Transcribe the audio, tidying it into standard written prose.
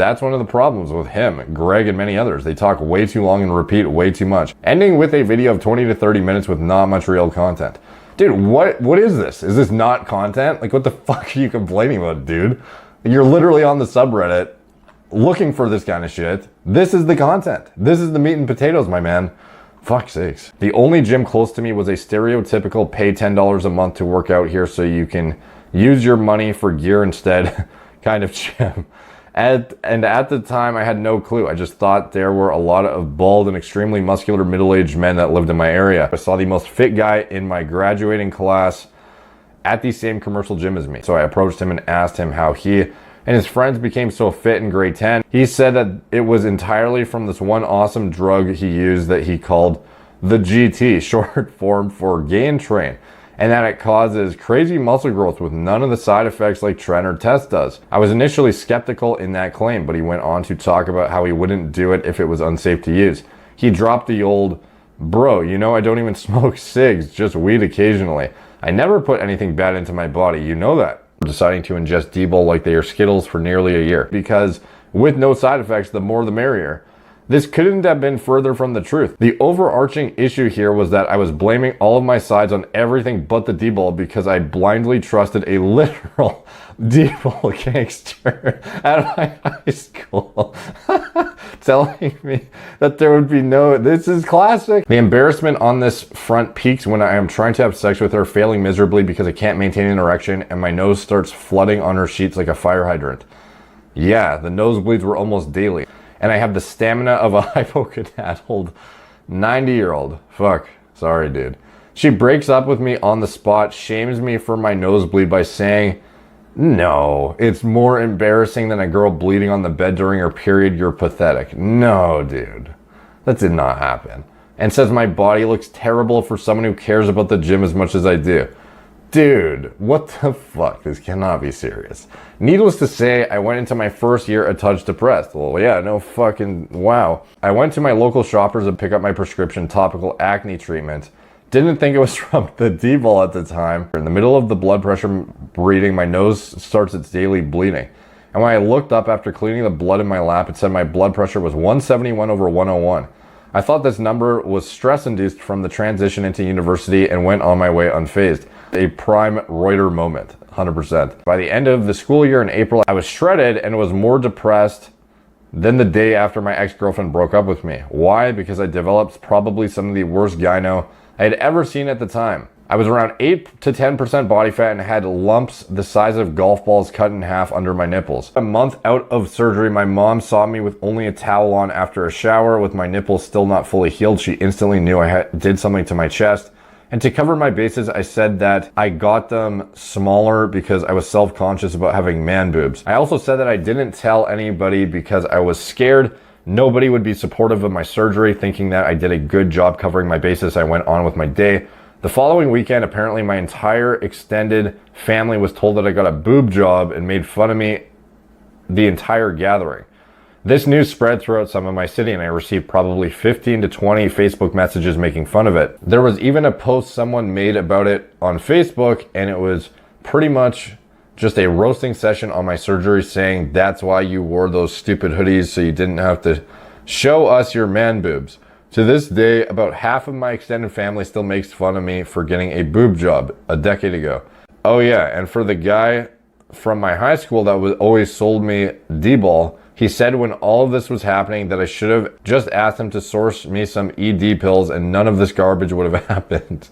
That's one of the problems with him, Greg, and many others. They talk way too long and repeat way too much, ending with a video of 20 to 30 minutes with not much real content. Dude, what is this? Is this not content? Like, what the fuck are you complaining about, dude? You're literally on the subreddit looking for this kind of shit. This is the content. This is the meat and potatoes, my man. Fuck's sakes. The only gym close to me was a stereotypical pay $10 a month to work out here so you can use your money for gear instead kind of gym. And at the time, I had no clue. I just thought there were a lot of bald and extremely muscular middle-aged men that lived in my area. I saw the most fit guy in my graduating class at the same commercial gym as me. So I approached him and asked him how he and his friends became so fit in grade 10. He said that it was entirely from this one awesome drug he used that he called the GT, short form for Gain Train, and that it causes crazy muscle growth with none of the side effects like Tren or Test does. I was initially skeptical in that claim, but he went on to talk about how he wouldn't do it if it was unsafe to use. He dropped the old, bro, you know I don't even smoke cigs, just weed occasionally. I never put anything bad into my body, you know that. Deciding to ingest DBOL like they are Skittles for nearly a year, because with no side effects, the more the merrier. This couldn't have been further from the truth. The overarching issue here was that I was blaming all of my sides on everything but the DBOL because I blindly trusted a literal DBOL gangster at my high school telling me that there would be no, this is classic. The embarrassment on this front peaks when I am trying to have sex with her, failing miserably because I can't maintain an erection and my nose starts flooding on her sheets like a fire hydrant. Yeah, the nosebleeds were almost daily. And I have the stamina of a hypogonadal 90-year-old. Fuck, sorry dude. She breaks up with me on the spot, shames me for my nosebleed by saying, no, it's more embarrassing than a girl bleeding on the bed during her period, you're pathetic. No, dude, that did not happen. And says my body looks terrible for someone who cares about the gym as much as I do. Dude, what the fuck? This cannot be serious. Needless to say, I went into my first year a touch depressed. Well, yeah, no fucking wow. I went to my local Shoppers to pick up my prescription topical acne treatment. Didn't think it was from the DBOL at the time. In the middle of the blood pressure reading, my nose starts its daily bleeding. And when I looked up after cleaning the blood in my lap, it said my blood pressure was 171 over 101. I thought this number was stress-induced from the transition into university and went on my way unfazed. A prime Reuter moment, 100%. By the end of the school year in April, I was shredded and was more depressed than the day after my ex-girlfriend broke up with me. Why? Because I developed probably some of the worst gyno I had ever seen at the time. I was around 8 to 10% body fat and had lumps the size of golf balls cut in half under my nipples. A month out of surgery, my mom saw me with only a towel on after a shower with my nipples still not fully healed. She instantly knew I did something to my chest. And to cover my bases, I said that I got them smaller because I was self-conscious about having man boobs. I also said that I didn't tell anybody because I was scared nobody would be supportive of my surgery. Thinking that I did a good job covering my bases, I went on with my day. The following weekend, apparently my entire extended family was told that I got a boob job and made fun of me the entire gathering. This news spread throughout some of my city and I received probably 15 to 20 Facebook messages making fun of it. There was even a post someone made about it on Facebook and it was pretty much just a roasting session on my surgery saying that's why you wore those stupid hoodies so you didn't have to show us your man boobs. To this day, about half of my extended family still makes fun of me for getting a boob job a decade ago. Oh yeah, and for the guy from my high school that was always sold me DBOL, he said when all of this was happening that I should have just asked him to source me some ED pills and none of this garbage would have happened.